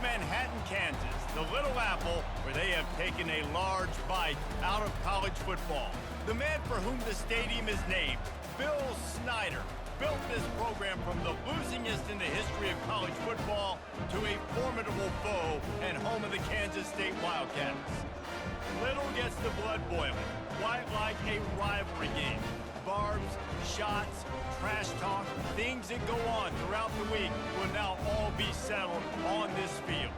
Manhattan, Kansas, the Little Apple, where they have taken a large bite out of college football. The man for whom the stadium is named, Bill Snyder, built this program from the losingest in the history of college football to a formidable foe and home of the Kansas State Wildcats. Little gets the blood boiling, quite like a rivalry game. Barbs, shots, trash talk, things that go on throughout the week will now all be settled on this field.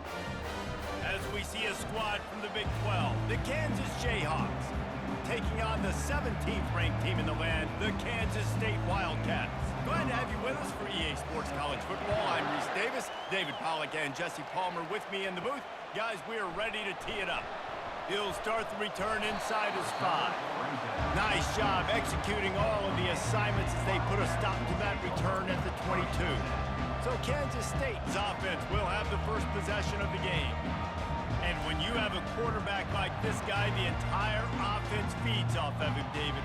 As we see a squad from the Big 12, the Kansas Jayhawks, taking on the 17th ranked team in the land, the Kansas State Wildcats. Glad to have you with us for EA Sports College Football. I'm Reese Davis, David Pollack and Jesse Palmer with me in the booth. Guys, we are ready to tee it up. He'll start the return inside his 5. Nice job executing all of the assignments as they put a stop to that return at the 22. So Kansas State's offense will have the first possession of the game. And when you have a quarterback like this guy, the entire offense feeds off of him, David.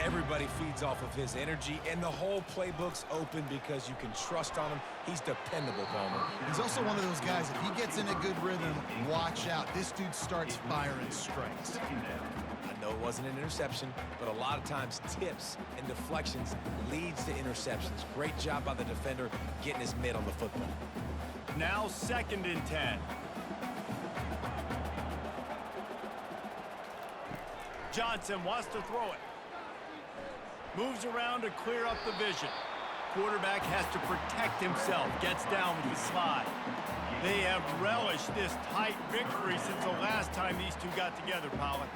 Everybody feeds off of his energy, and the whole playbook's open because you can trust on him. He's dependable, Palmer. He's also one of those guys, if he gets in a good rhythm, watch out. This dude starts firing strikes. I know it wasn't an interception, but a lot of times tips and deflections leads to interceptions. Great job by the defender getting his mitt on the football. Now 2nd and 10. Johnson wants to throw it. Moves around to clear up the vision. Quarterback has to protect himself. Gets down with the slide. They have relished this tight victory since the last time these two got together, Pollack.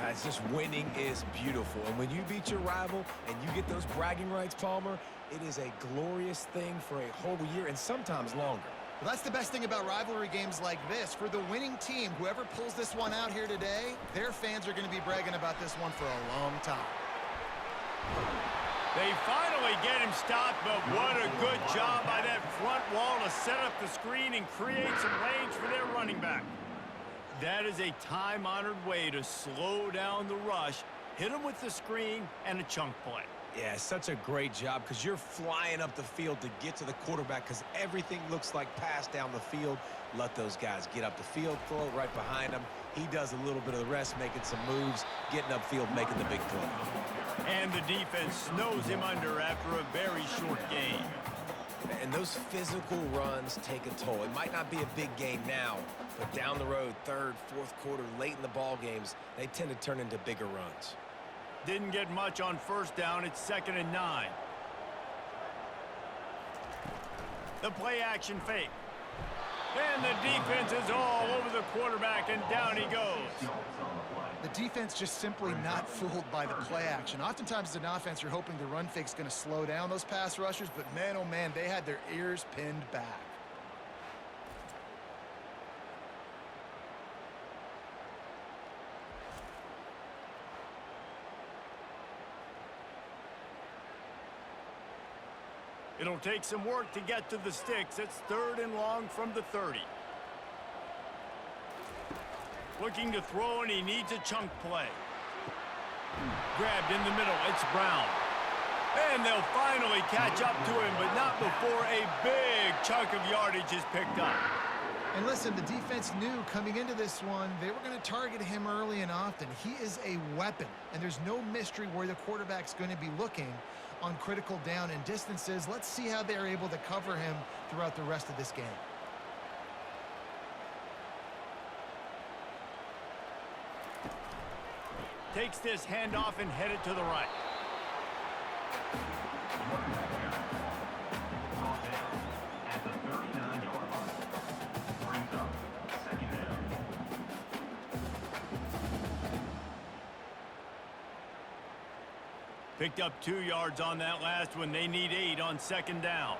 It's just winning is beautiful. And when you beat your rival and you get those bragging rights, Palmer, it is a glorious thing for a whole year and sometimes longer. Well, that's the best thing about rivalry games like this. For the winning team, whoever pulls this one out here today, their fans are going to be bragging about this one for a long time. They finally get him stopped, but what a good job by that front wall to set up the screen and create some range for their running back. That is a time-honored way to slow down the rush, hit him with the screen, and a chunk play. Yeah, such a great job because you're flying up the field to get to the quarterback because everything looks like pass down the field. Let those guys get up the field, throw it right behind him. He does a little bit of the rest, making some moves, getting upfield, making the big play. And the defense snows him under after a very short game. And those physical runs take a toll. It might not be a big game now, but down the road, 3rd, 4th quarter, late in the ball games, they tend to turn into bigger runs. Didn't get much on 1st down. It's 2nd and 9. The play action fake. And the defense is all over the quarterback, and down he goes. The defense just simply not fooled by the play action. Oftentimes as an offense, you're hoping the run fake's going to slow down those pass rushers, but man, oh man, they had their ears pinned back. It'll take some work to get to the sticks. It's 3rd and long from the 30. Looking to throw, and he needs a chunk play. Grabbed in the middle. It's Brown. And they'll finally catch up to him, but not before a big chunk of yardage is picked up. And listen, the defense knew coming into this one, they were going to target him early and often. He is a weapon, and there's no mystery where the quarterback's going to be looking on critical down and distances. Let's see how they're able to cover him throughout the rest of this game. Takes this handoff and headed to the right. At the 39-yard line, brings up 2nd down. Picked up 2 yards on that last one. They need 8 on 2nd down.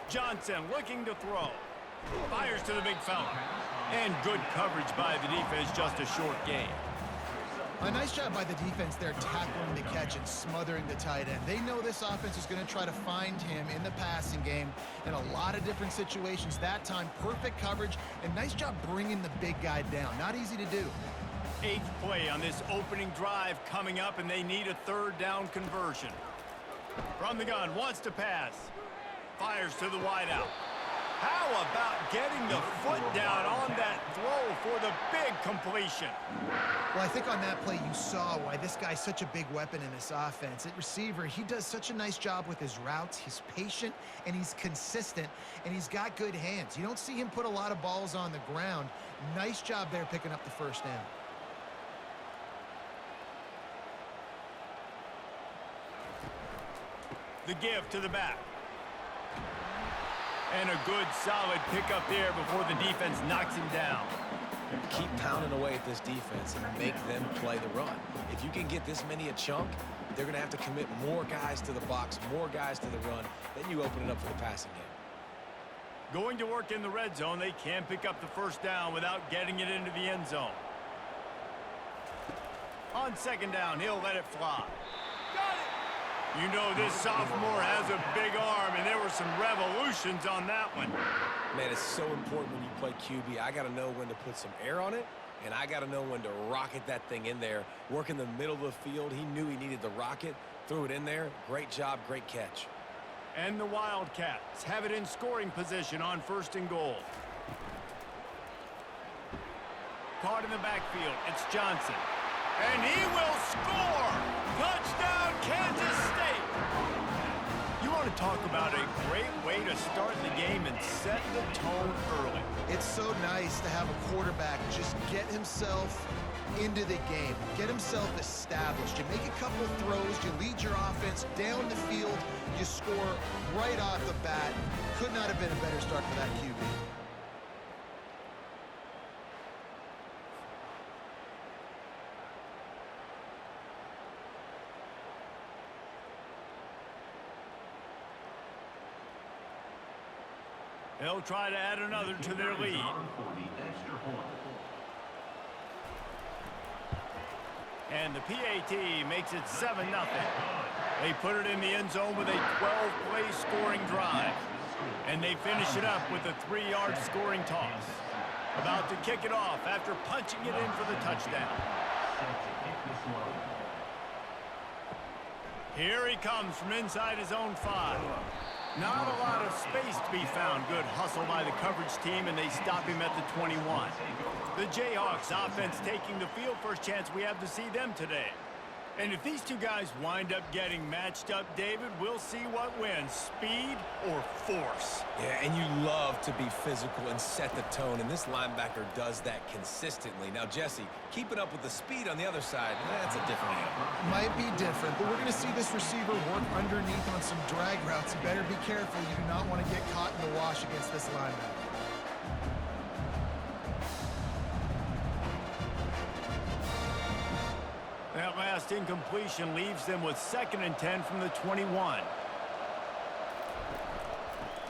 Johnson looking to throw. Fires to the big fella. And good coverage by the defense, just a short gain. A nice job by the defense there tackling the catch and smothering the tight end. They know this offense is going to try to find him in the passing game in a lot of different situations. That time, perfect coverage and nice job bringing the big guy down. Not easy to do. 8th play on this opening drive coming up, and they need a 3rd down conversion. From the gun, wants to pass. fires to the wideout. How about getting the foot down on that throw for the big completion? Well, I think on that play you saw why this guy's such a big weapon in this offense. At receiver, he does such a nice job with his routes. He's patient, and he's consistent, and he's got good hands. You don't see him put a lot of balls on the ground. Nice job there picking up the first down. The give to the back. And a good, solid pickup there before the defense knocks him down. Keep pounding away at this defense and make them play the run. If you can get this many a chunk, they're going to have to commit more guys to the box, more guys to the run. Then you open it up for the passing game. Going to work in the red zone, they can pick up the first down without getting it into the end zone. On second down, he'll let it fly. Got it! You know this sophomore has a big arm, and there were some revolutions on that one. Man, it's so important when you play QB. I got to know when to put some air on it, and I got to know when to rocket that thing in there. Work in the middle of the field. He knew he needed the rocket, threw it in there. Great job, great catch. And the Wildcats have it in scoring position on 1st and goal. Caught in the backfield, it's Johnson. And he will score! Touchdown, Kansas State! You want to talk about a great way to start the game and set the tone early. It's so nice to have a quarterback just get himself into the game, get himself established. You make a couple throws, you lead your offense down the field, you score right off the bat. Could not have been a better start for that QB. They'll try to add another to their lead. And the PAT makes it 7-0. They put it in the end zone with a 12-play scoring drive. And they finish it up with a 3-yard scoring toss. About to kick it off after punching it in for the touchdown. Here he comes from inside his own 5. Not a lot of space to be found. Good hustle by the coverage team, and they stop him at the 21. The Jayhawks offense taking the field. First chance we have to see them today. And if these two guys wind up getting matched up, David, we'll see what wins, speed or force. Yeah, and you love to be physical and set the tone, and this linebacker does that consistently. Now, Jesse, keeping up with the speed on the other side, that's a different animal. Might be different, but we're going to see this receiver work underneath on some drag routes. You better be careful. You do not want to get caught in the wash against this linebacker. That last incompletion leaves them with 2nd and 10 from the 21.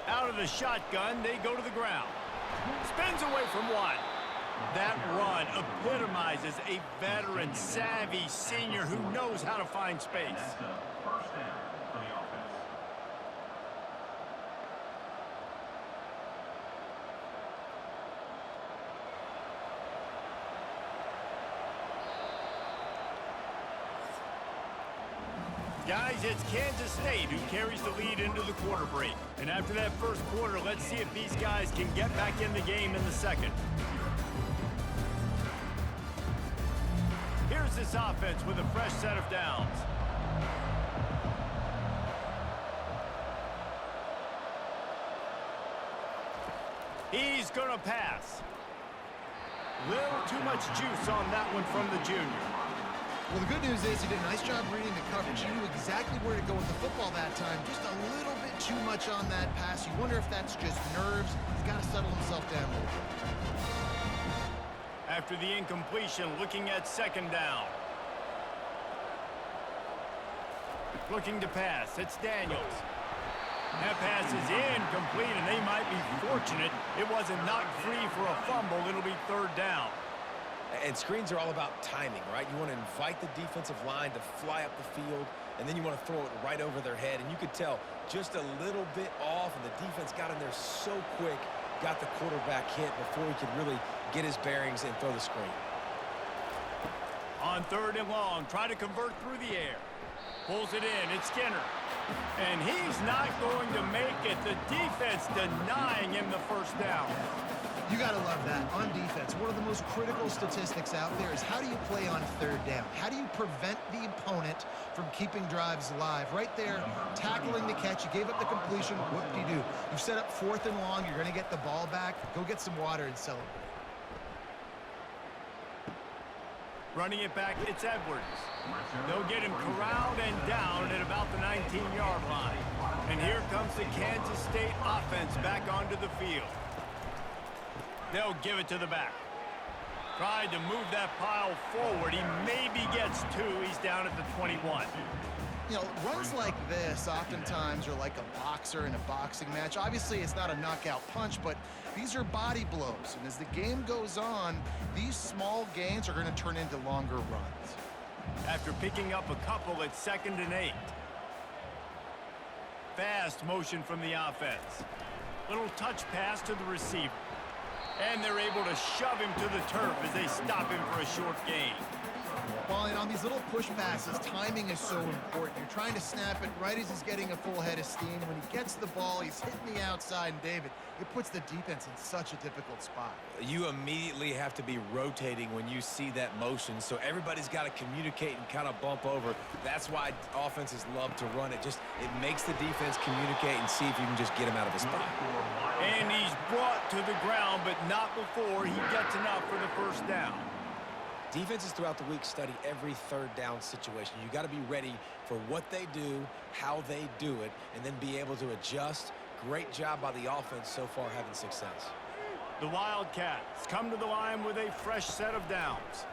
Out of the shotgun, they go to the ground. Spins away from 1. That run epitomizes a veteran, savvy senior who knows how to find space. That's a first down for the offense. Guys, it's Kansas State who carries the lead into the quarter break. And after that first quarter, let's see if these guys can get back in the game in the second. Here's this offense with a fresh set of downs. He's going to pass. Little too much juice on that one from the junior. Well, the good news is he did a nice job reading the coverage. He knew exactly where to go with the football that time. Just a little bit too much on that pass. You wonder if that's just nerves. He's got to settle himself down a little bit. After the incompletion, looking at 2nd down. Looking to pass. It's Daniels. That pass is incomplete, and they might be fortunate it wasn't knocked free for a fumble. It'll be 3rd down. And screens are all about timing, right? You want to invite the defensive line to fly up the field, and then you want to throw it right over their head. And you could tell just a little bit off, and the defense got in there so quick, got the quarterback hit before he could really get his bearings and throw the screen. On 3rd and long, try to convert through the air. Pulls it in. It's Skinner. And he's not going to make it. The defense denying him the first down. You got to love that. On defense, one of the most critical statistics out there is how do you play on third down? How do you prevent the opponent from keeping drives alive? Right there, tackling the catch. You gave up the completion. Whoop-de-doo. You've set up 4th and long. You're going to get the ball back. Go get some water and celebrate. Running it back, it's Edwards. They'll get him corralled and down at about the 19-yard line. And here comes the Kansas State offense back onto the field. They'll give it to the back. Tried to move that pile forward. He maybe gets 2. He's down at the 21. You know, runs like this oftentimes are like a boxer in a boxing match. Obviously, it's not a knockout punch, but these are body blows. And as the game goes on, these small gains are going to turn into longer runs. After picking up a couple at 2nd and 8. Fast motion from the offense. Little touch pass to the receiver. And they're able to shove him to the turf as they stop him for a short gain. Well, and on these little push passes, timing is so important. You're trying to snap it right as he's getting a full head of steam. When he gets the ball, he's hitting the outside, and David, it puts the defense in such a difficult spot. You immediately have to be rotating when you see that motion, so everybody's got to communicate and kind of bump over. That's why offenses love to run it. It makes the defense communicate and see if you can just get him out of a spot. And he's brought to the ground, but not before he gets enough for the first down. Defenses throughout the week study every third down situation. You got to be ready for what they do, how they do it, and then be able to adjust. Great job by the offense so far having success. The Wildcats come to the line with a fresh set of downs.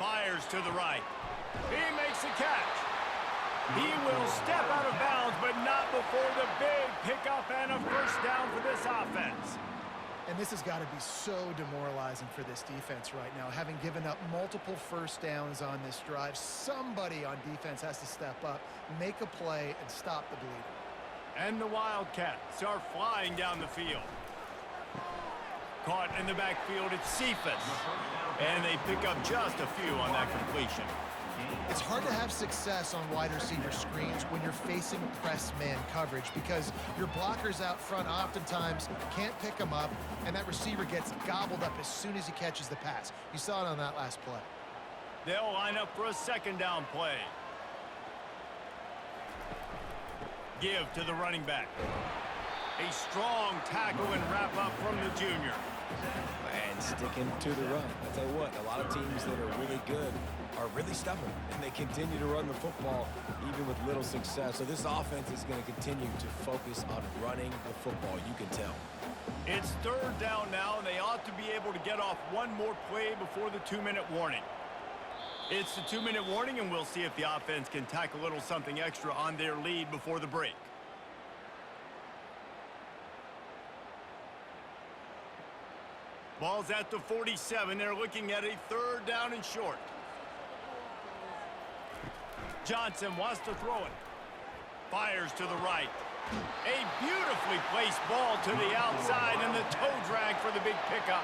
Fires to the right. He makes a catch. He will step out of bounds, but not before the big pickup and a first down for this offense. And this has got to be so demoralizing for this defense right now. Having given up multiple first downs on this drive, somebody on defense has to step up, make a play, and stop the bleeding. And the Wildcats are flying down the field. Caught in the backfield, it's Cephas. And they pick up just a few on that completion. It's hard to have success on wide receiver screens when you're facing press man coverage because your blockers out front oftentimes can't pick them up, and that receiver gets gobbled up as soon as he catches the pass. You saw it on that last play. They'll line up for a second down play. Give to the running back. A strong tackle and wrap up from the junior. And sticking to the run. I tell you what, a lot of teams that are really good are really stubborn, and they continue to run the football even with little success. So this offense is going to continue to focus on running the football, you can tell. It's third down now, and they ought to be able to get off one more play before the 2-minute warning. It's the 2-minute warning, and we'll see if the offense can tack a little something extra on their lead before the break. Ball's at the 47. They're looking at a third down and short. Johnson wants to throw it. Fires to the right. A beautifully placed ball to the outside, and the toe drag for the big pickup.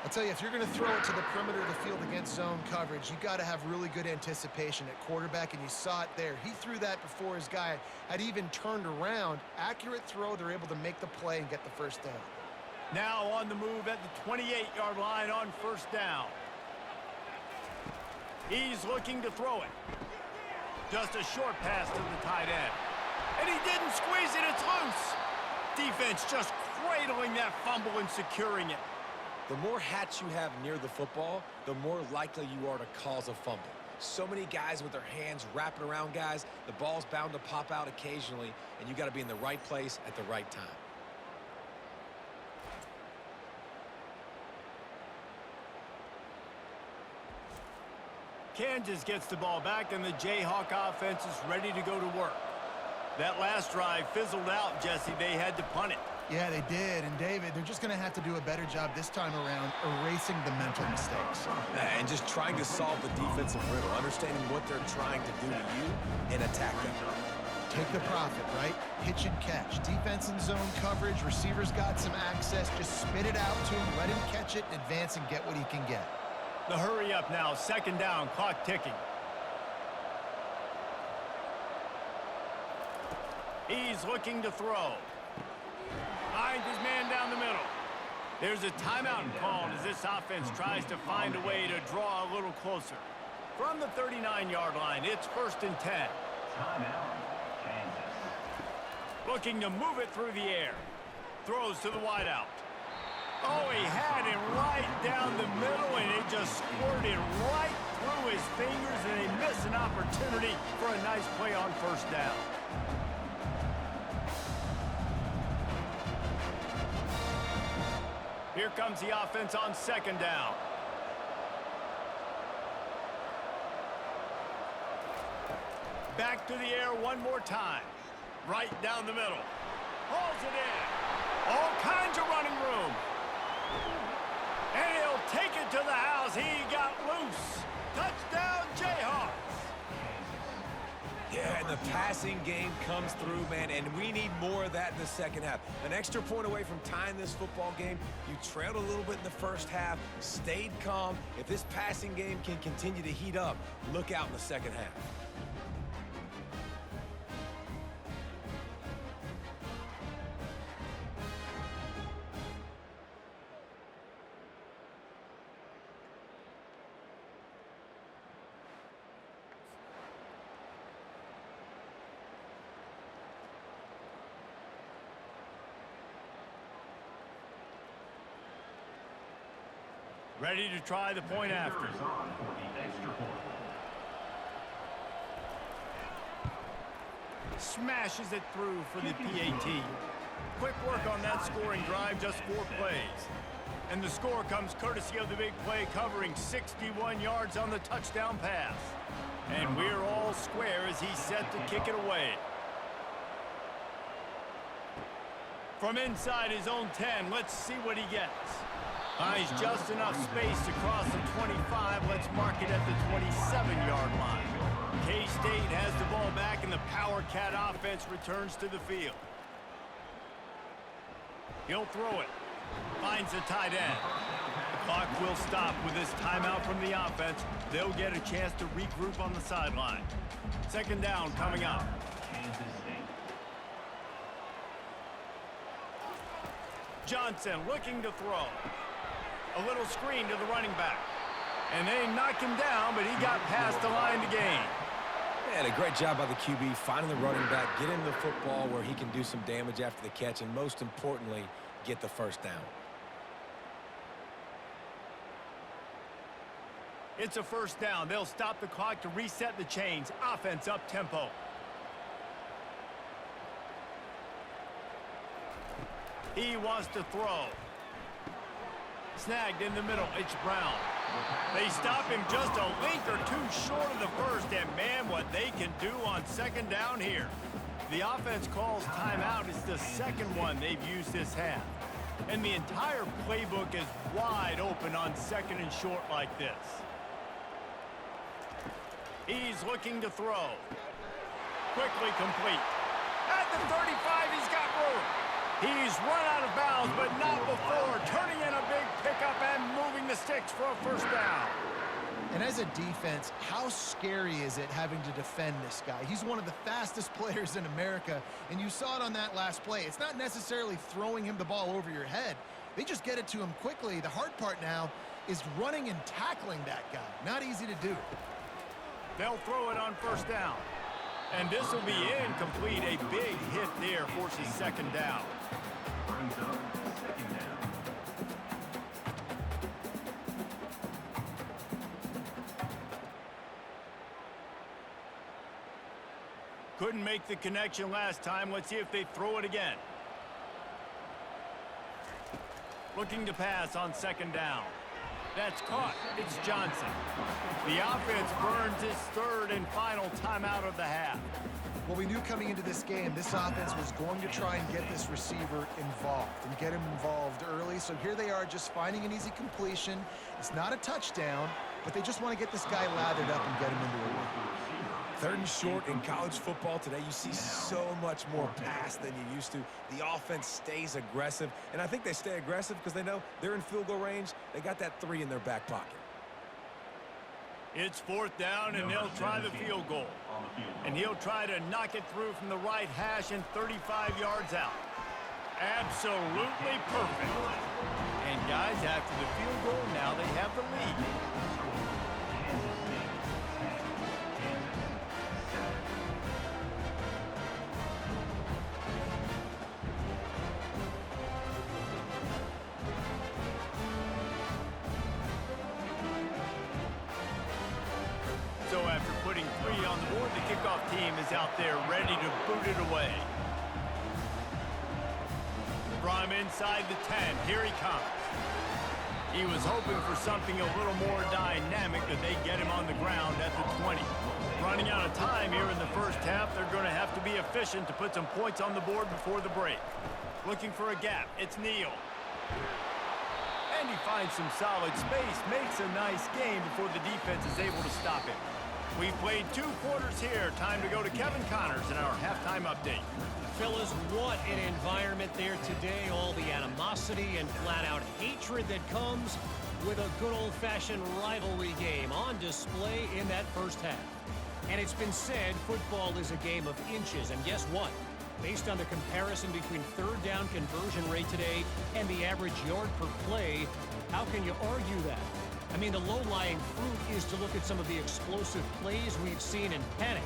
I'll tell you, if you're going to throw it to the perimeter of the field against zone coverage, you got to have really good anticipation at quarterback, and you saw it there. He threw that before his guy had even turned around. Accurate throw, they're able to make the play and get the first down. Now on the move at the 28-yard line on first down. He's looking to throw it. Just a short pass to the tight end. And he didn't squeeze it, it's loose. Defense just cradling that fumble and securing it. The more hats you have near the football, the more likely you are to cause a fumble. So many guys with their hands wrapping around guys, the ball's bound to pop out occasionally, and you got to be in the right place at the right time. Kansas gets the ball back, and the Jayhawk offense is ready to go to work. That last drive fizzled out, Jesse. They had to punt it. Yeah, they did. And, David, they're just going to have to do a better job this time around erasing the mental mistakes. And just trying to solve the defensive riddle, understanding what they're trying to do to you and attack them. Take the profit, right? Pitch and catch. Defense and zone coverage. Receivers got some access. Just spit it out to him. Let him catch it and advance and get what he can get. The hurry up now. Second down. Clock ticking. He's looking to throw. Finds his man down the middle. There's a timeout called as this offense tries to find a way to draw a little closer. From the 39-yard line, it's 1st and 10. Timeout, Kansas. Looking to move it through the air. Throws to the wideout. Oh, he had it right down the middle, and it just squirted right through his fingers, and they miss an opportunity for a nice play on 1st down. Here comes the offense on 2nd down. Back to the air one more time. Right down the middle. Hauls it in. All kinds of running room. And he'll take it to the house. He got loose. Touchdown, Jayhawks. Yeah, and the passing game comes through, man, and we need more of that in the second half. An extra point away from tying this football game. You trailed a little bit in the first half, stayed calm. If this passing game can continue to heat up, look out in the second half. Ready to try the point after. Is on for the extra point. Smashes it through for the PAT. Quick work on that scoring drive, just 4 plays. And the score comes courtesy of the big play, covering 61 yards on the touchdown pass. And we're all square as he's set to kick it away. From inside his own 10, let's see what he gets. He's just enough space to cross the 25. Let's mark it at the 27-yard line. K-State has the ball back, and the Power Cat offense returns to the field. He'll throw it. Finds the tight end. The clock will stop with this timeout from the offense. They'll get a chance to regroup on the sideline. 2nd down coming up. Kansas State. Johnson looking to throw. A little screen to the running back. And they knock him down, but he got past the line to gain. And a great job by the QB, finding the running back, get him the football where he can do some damage after the catch, and most importantly, get the 1st down. It's a 1st down. They'll stop the clock to reset the chains. Offense up tempo. He wants to throw. Snagged in the middle. It's Brown. They stop him just a link or two short of the 1st, and man, what they can do on 2nd down here. The offense calls timeout. It's the 2nd one they've used this half. And the entire playbook is wide open on 2nd and short like this. He's looking to throw. Quickly complete. At the 35, he's got room. He's run out of bounds, but not before turning in a big pickup and moving the sticks for a 1st down. And as a defense, how scary is it having to defend this guy? He's one of the fastest players in America, and you saw it on that last play. It's not necessarily throwing him the ball over your head. They just get it to him quickly. The hard part now is running and tackling that guy. Not easy to do. They'll throw it on 1st down. And this will be incomplete. A big hit there forces 2nd down. Brings up 2nd down. Couldn't make the connection last time. Let's see if they throw it again. Looking to pass on 2nd down. That's caught. It's Johnson. The offense burns its 3rd and final timeout of the half. Well, we knew coming into this game, this offense was going to try and get this receiver involved and get him involved early. So here they are just finding an easy completion. It's not a touchdown, but they just want to get this guy lathered up and get him into a run. 3rd and short in college football today, you see so much more pass than you used to. The offense stays aggressive, and I think they stay aggressive because they know they're in field goal range. They got that 3 in their back pocket. It's 4th down, and they'll try the field goal. And he'll try to knock it through from the right hash and 35 yards out. Absolutely perfect. And guys, after the field goal, now they have the lead. So after putting 3 on the board, the kickoff team is out there ready to boot it away. From inside the 10, here he comes. He was hoping for something a little more dynamic, that they get him on the ground at the 20. Running out of time here in the first half, they're going to have to be efficient to put some points on the board before the break. Looking for a gap, it's Neal. And he finds some solid space, makes a nice game before the defense is able to stop him. We've played 2 quarters here. Time to go to Kevin Connors in our halftime update. Fellas, what an environment there today. All the animosity and flat-out hatred that comes with a good old-fashioned rivalry game on display in that first half. And it's been said football is a game of inches. And guess what? Based on the comparison between third down conversion rate today and the average yard per play, how can you argue that? I mean, the low-lying fruit is to look at some of the explosive plays we've seen in panic.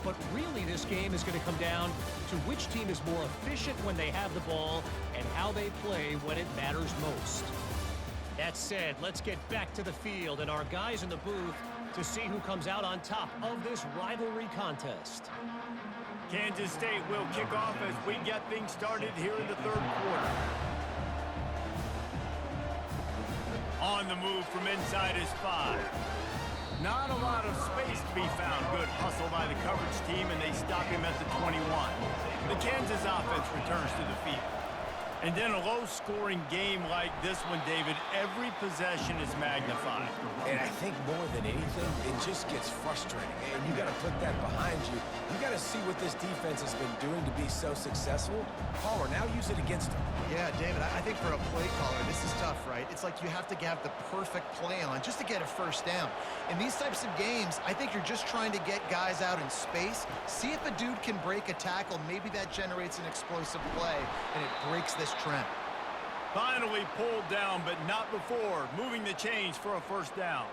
But really, this game is going to come down to which team is more efficient when they have the ball and how they play when it matters most. That said, let's get back to the field and our guys in the booth to see who comes out on top of this rivalry contest. Kansas State will kick off as we get things started here in the third quarter. On the move from inside is 5. Not a lot of space to be found. Good hustle by the coverage team, and they stop him at the 21. The Kansas offense returns to the field. And in a low-scoring game like this one, David, every possession is magnified. And I think more than anything, it just gets frustrating. And you got to put that behind you. You got to see what this defense has been doing to be so successful. Palmer, now use it against them. Yeah, David, I think for a play caller, this is tough, right? It's like you have to have the perfect play on just to get a first down. In these types of games, I think you're just trying to get guys out in space, see if a dude can break a tackle. Maybe that generates an explosive play, and it breaks this trend. Finally pulled down, but not before moving the chains for a first down.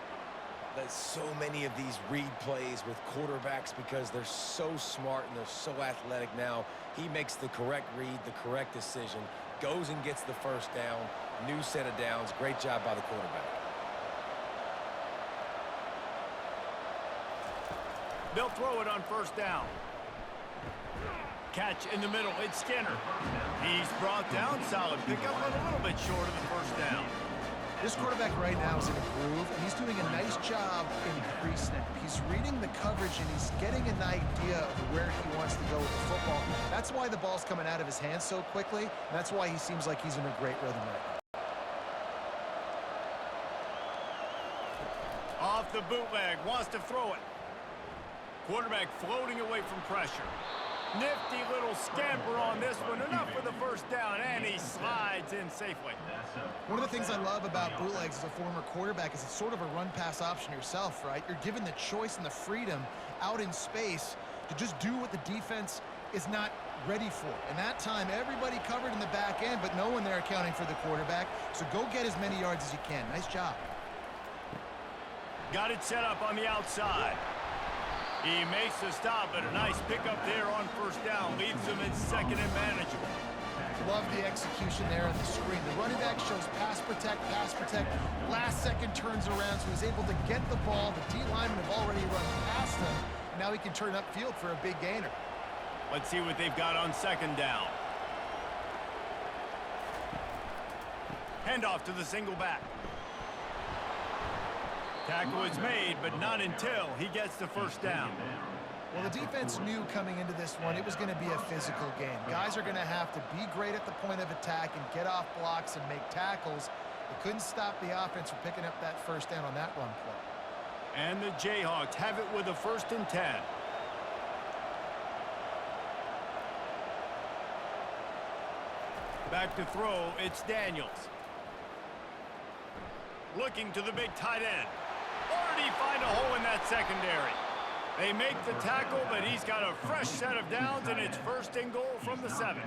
There's so many of these read plays with quarterbacks because they're so smart and they're so athletic now. He makes the correct read, the correct decision, goes and gets the first down, new set of downs. Great job by the quarterback. They'll throw it on first down. Catch in the middle, it's Skinner. He's brought down, solid pickup, but a little bit short of the first down. This quarterback right now is in a groove, and he's doing a nice job in pre-snap. He's reading the coverage, and he's getting an idea of where he wants to go with the football. That's why the ball's coming out of his hands so quickly, and that's why he seems like he's in a great rhythm right now. Off the bootleg, wants to throw it. Quarterback floating away from pressure. Nifty little scamper on this one, enough for the first down, and he slides in safely. One of the things I love about bootlegs as a former quarterback is it's sort of a run-pass option yourself, right? You're given the choice and the freedom out in space to just do what the defense is not ready for. And that time, everybody covered in the back end, but no one there accounting for the quarterback. So go get as many yards as you can. Nice job. Got it set up on the outside. He makes the stop, but a nice pickup there on first down. Leaves him in second and manageable. Love the execution there on the screen. The running back shows pass protect, pass protect. Last second turns around, so he's able to get the ball. The D linemen have already run past him. And now he can turn upfield for a big gainer. Let's see what they've got on second down. Handoff to the single back. Tackle is made, but not until he gets the first down. Well, the defense knew coming into this one it was going to be a physical game. Guys are going to have to be great at the point of attack and get off blocks and make tackles. They couldn't stop the offense from picking up that first down on that run play. And the Jayhawks have it with a 1st and 10. Back to throw, it's Daniels. Looking to the big tight end. Or did he find a hole in that secondary? They make the tackle, but he's got a fresh set of downs, and it's first and goal from the 7.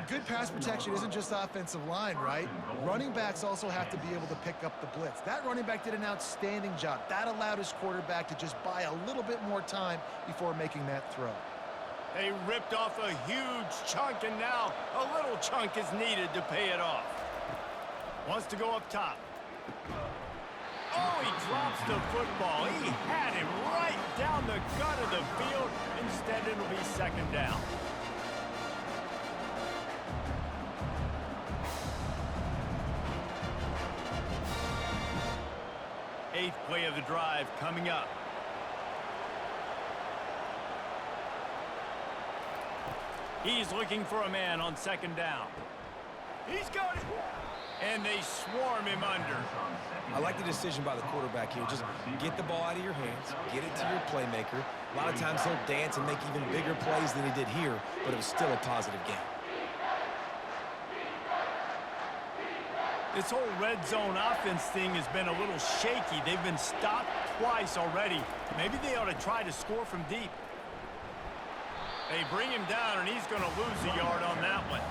Good pass protection isn't just offensive line, right? Running backs also have to be able to pick up the blitz. That running back did an outstanding job. That allowed his quarterback to just buy a little bit more time before making that throw. They ripped off a huge chunk, and now a little chunk is needed to pay it off. Wants to go up top. Oh, he drops the football. He had him right down the gut of the field. Instead, it'll be second down. 8th play of the drive coming up. He's looking for a man on second down. He's got it. And they swarm him under. I like the decision by the quarterback here. Just get the ball out of your hands, get it to your playmaker. A lot of times he'll dance and make even bigger plays than he did here, but it was still a positive game. This whole red zone offense thing has been a little shaky. They've been stopped twice already. Maybe they ought to try to score from deep. They bring him down, and he's going to lose a yard on that one.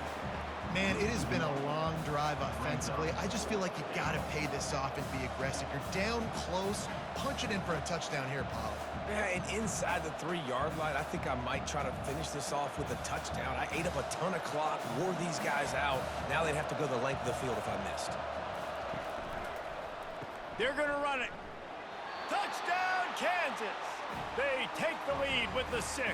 Man, it has been a long drive offensively. I just feel like you got to pay this off and be aggressive. You're down close. Punch it in for a touchdown here, Paul. Yeah, and inside the 3-yard line, I think I might try to finish this off with a touchdown. I ate up a ton of clock, wore these guys out. Now they'd have to go the length of the field if I missed. They're going to run it. Touchdown, Kansas. They take the lead with the 6.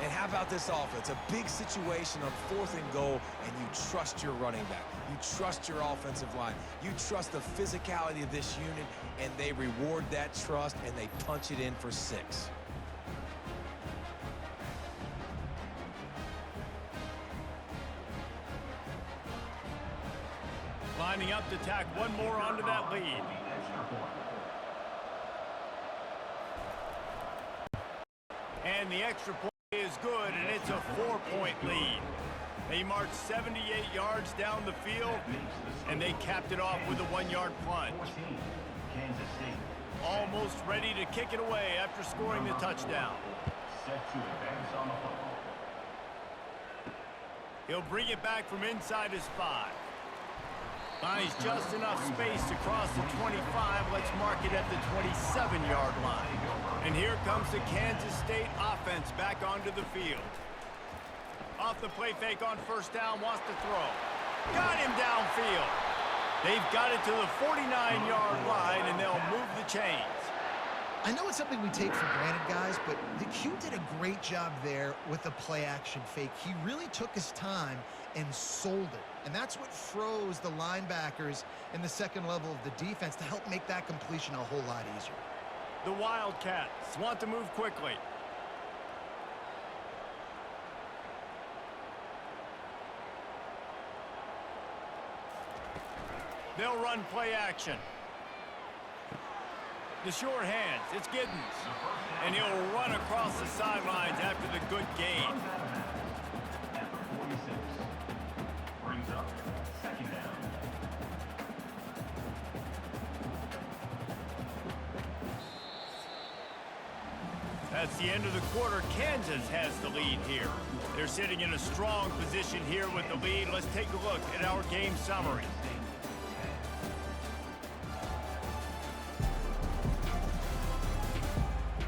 And how about this offense? A big situation on 4th and goal, and you trust your running back. You trust your offensive line. You trust the physicality of this unit, and they reward that trust, and they punch it in for 6. Lining up to tack one more onto that lead. And the extra point is good, and it's a 4-point lead. They marched 78 yards down the field, and they capped it off with a 1-yard plunge. Kansas State. Almost ready to kick it away after scoring the touchdown. Set to advance on the football. He'll bring it back from inside his 5. Finds just enough space to cross the 25. Let's mark it at the 27-yard line. And here comes the Kansas State offense back onto the field. Off the play fake on first down, wants to throw. Got him downfield. They've got it to the 49-yard line, and they'll move the chains. I know it's something we take for granted, guys, but the Q did a great job there with the play-action fake. He really took his time and sold it. And that's what froze the linebackers in the second level of the defense to help make that completion a whole lot easier. The Wildcats want to move quickly. They'll run play action. The short hands, it's Giddens. And he'll run across the sidelines after the good gain. At the 46. Brings up second down. That's the end of the quarter. Kansas has the lead here. They're sitting in a strong position here with the lead. Let's take a look at our game summary.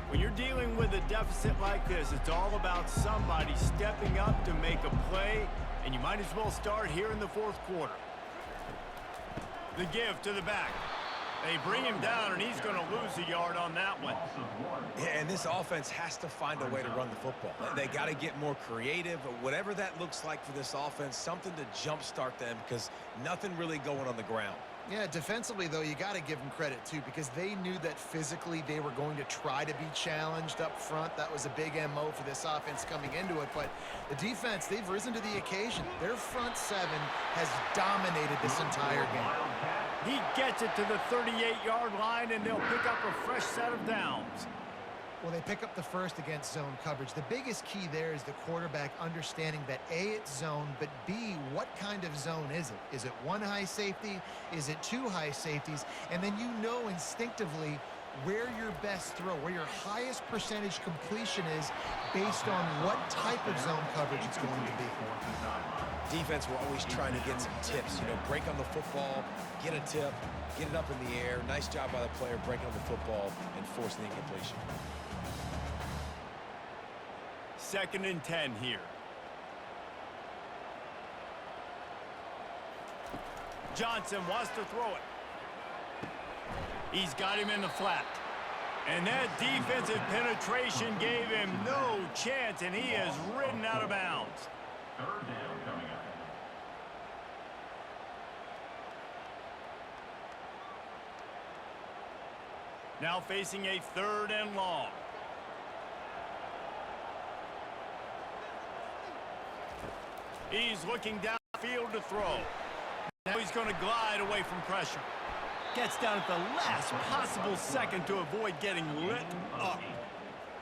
When you're dealing with a deficit like this, it's all about somebody stepping up to make a play, and you might as well start here in the 4th quarter. The give to the back. They bring him down, and he's going to lose a yard on that one. Yeah, and this offense has to find a way to run the football. They got to get more creative, whatever that looks like for this offense, something to jumpstart them because nothing really going on the ground. Yeah, defensively, though, you got to give them credit, too, because they knew that physically they were going to try to be challenged up front. That was a big MO for this offense coming into it. But the defense, they've risen to the occasion. Their front 7 has dominated this entire game. He gets it to the 38-yard line, and they'll pick up a fresh set of downs. Well, they pick up the first against zone coverage. The biggest key there is the quarterback understanding that A, it's zone, but B, what kind of zone is it? Is it one high safety? Is it two high safeties? And then you know instinctively where your best throw, where your highest percentage completion is based on what type of zone coverage it's going to be. Defense, we're always trying to get some tips. You know, break on the football, get a tip, get it up in the air. Nice job by the player breaking on the football and forcing the incompletion. 2nd and 10 here. Johnson wants to throw it. He's got him in the flat. And that defensive penetration gave him no chance, and he is ridden out of bounds. 3rd down coming up. Now facing a 3rd and long. He's looking downfield to throw. Now he's going to glide away from pressure. Gets down at the last possible second to avoid getting lit up.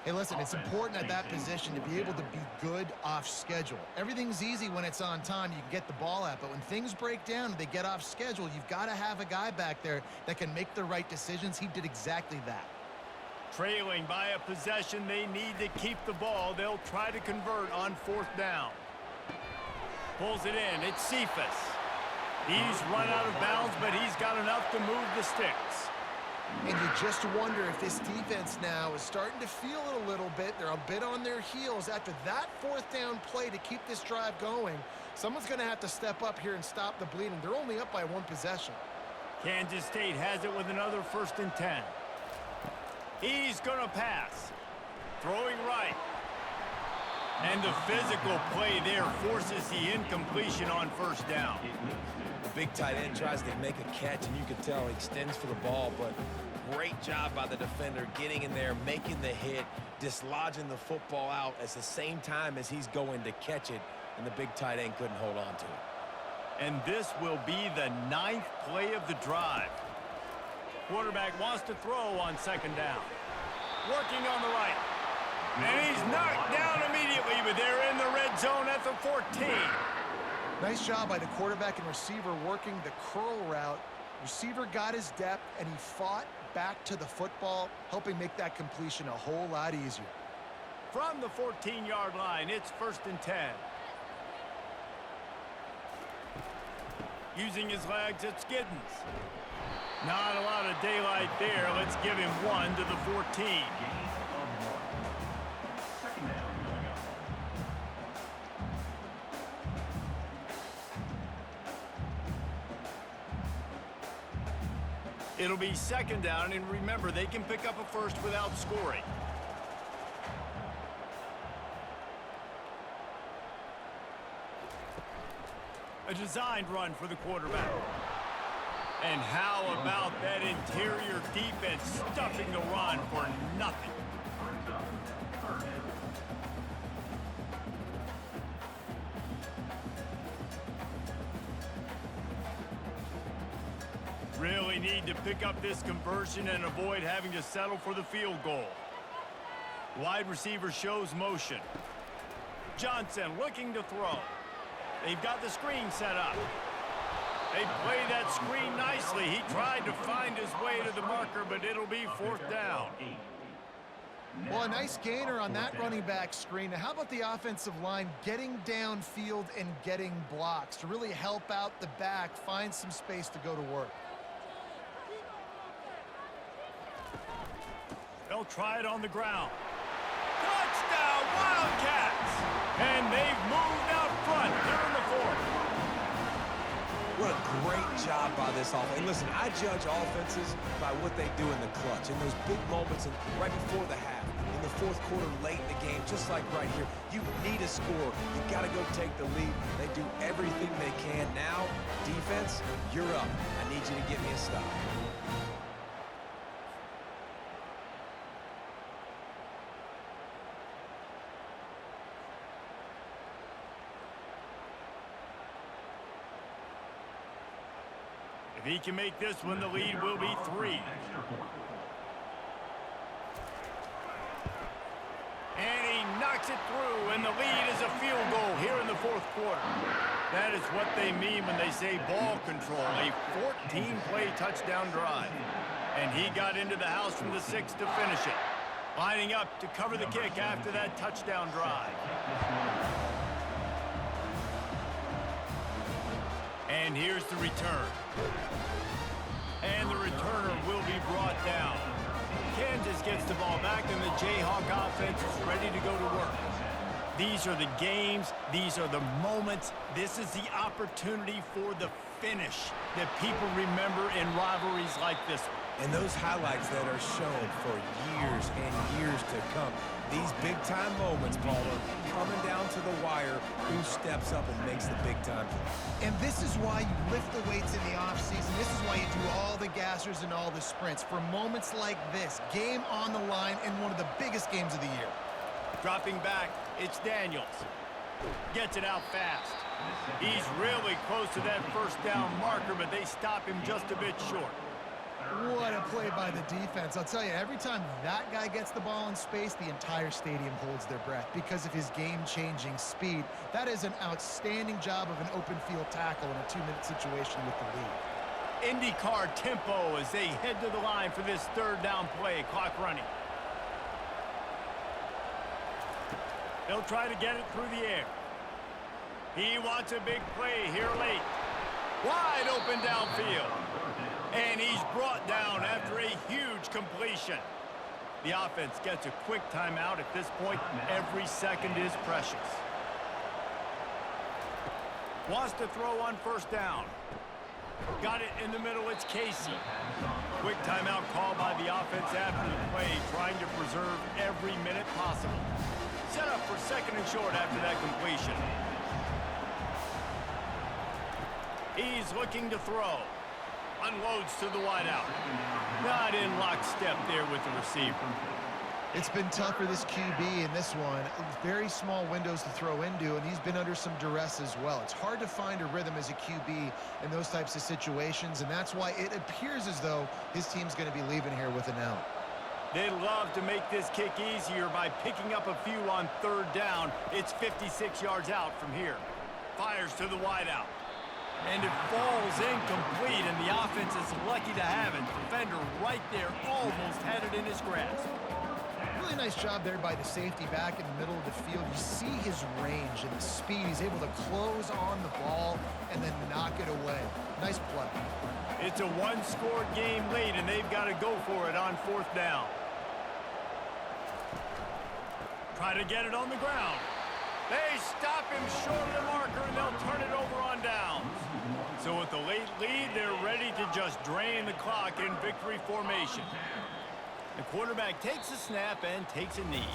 Hey, listen, it's important at that position to be able to be good off schedule. Everything's easy when it's on time. You can get the ball out. But when things break down and they get off schedule, you've got to have a guy back there that can make the right decisions. He did exactly that. Trailing by a possession, they need to keep the ball. They'll try to convert on 4th down. Pulls it in. It's Cephas. He's run out of bounds, but he's got enough to move the sticks. And you just wonder if this defense now is starting to feel it a little bit. They're a bit on their heels. After that 4th down play to keep this drive going, someone's going to have to step up here and stop the bleeding. They're only up by 1 possession. Kansas State has it with another 1st and 10. He's going to pass. Throwing right. And the physical play there forces the incompletion on 1st down. The big tight end tries to make a catch, and you can tell he extends for the ball, but great job by the defender getting in there, making the hit, dislodging the football out at the same time as he's going to catch it, and the big tight end couldn't hold on to it. And this will be the 9th play of the drive. Quarterback wants to throw on 2nd down. Working on the right. And he's knocked down immediately, but they're in the red zone at the 14. Nice job by the quarterback and receiver working the curl route. Receiver got his depth, and he fought back to the football, helping make that completion a whole lot easier. From the 14-yard line, it's 1st and 10. Using his legs, it's Giddens. Not a lot of daylight there. Let's give him 1 to the 14. It'll be 2nd down, and remember, they can pick up a first without scoring. A designed run for the quarterback. And how about that interior defense stuffing the run for nothing? Really need to pick up this conversion and avoid having to settle for the field goal. Wide receiver shows motion. Johnson looking to throw. They've got the screen set up. They play that screen nicely. He tried to find his way to the marker, but it'll be 4th down. Well, a nice gainer on that running back screen. Now, how about the offensive line getting downfield and getting blocks to really help out the back, find some space to go to work? They'll try it on the ground. Touchdown, Wildcats! And they've moved out front here in the 4th. What a great job by this offense. And listen, I judge offenses by what they do in the clutch, in those big moments and right before the half, in the 4th quarter, late in the game, just like right here. You need a score. You got to go take the lead. They do everything they can. Now, defense, you're up. I need you to get me a stop. If he can make this one, the lead will be 3. makes it through, and the lead is a field goal here in the fourth quarter. That is what they mean when they say ball control, a 14-play touchdown drive. And he got into the house from the 6 to finish it, lining up to cover the kick after that touchdown drive. And here's the return. And the returner will be brought down. Kansas gets the ball back, and the Jayhawk offense is ready to go to work. These are the games. These are the moments. This is the opportunity for the finish that people remember in rivalries like this one. And those highlights that are shown for years and years to come. These big-time moments, Paul, are coming down to the wire. Who steps up and makes the big-time play? And this is why you lift the weights in the offseason. This is why you do all the gassers and all the sprints. For moments like this, game on the line in one of the biggest games of the year. Dropping back, it's Daniels. Gets it out fast. He's really close to that first down marker, but they stop him just a bit short. What a play by the defense. I'll tell you, every time that guy gets the ball in space, the entire stadium holds their breath because of his game-changing speed. That is an outstanding job of an open field tackle in a 2-minute situation with the lead. IndyCar tempo as they head to the line for this third down play. Clock running. They'll try to get it through the air. He wants a big play here late. Wide open downfield. And he's brought down after a huge completion. The offense gets a quick timeout at this point. Every second is precious. Wants to throw on first down. Got it in the middle. It's Casey. Quick timeout call by the offense after the play, trying to preserve every minute possible. Set up for second and short after that completion. He's looking to throw. Unloads to the wideout. Not in lockstep there with the receiver. It's been tough for this QB in this one. Very small windows to throw into, and he's been under some duress as well. It's hard to find a rhythm as a QB in those types of situations, and that's why it appears as though his team's going to be leaving here with an out. They'd love to make this kick easier by picking up a few on third down. It's 56 yards out from here. Fires to the wideout. And it falls incomplete, and the offense is lucky to have it. Defender right there almost had it in his grasp. Really nice job there by the safety back in the middle of the field. You see his range and the speed. He's able to close on the ball and then knock it away. Nice play. It's a one-score game late, and they've got to go for it on fourth down. Try to get it on the ground. They stop him short of the marker, and they'll turn it over on downs. So with the late lead, they're ready to just drain the clock in victory formation. The quarterback takes a snap and takes a knee.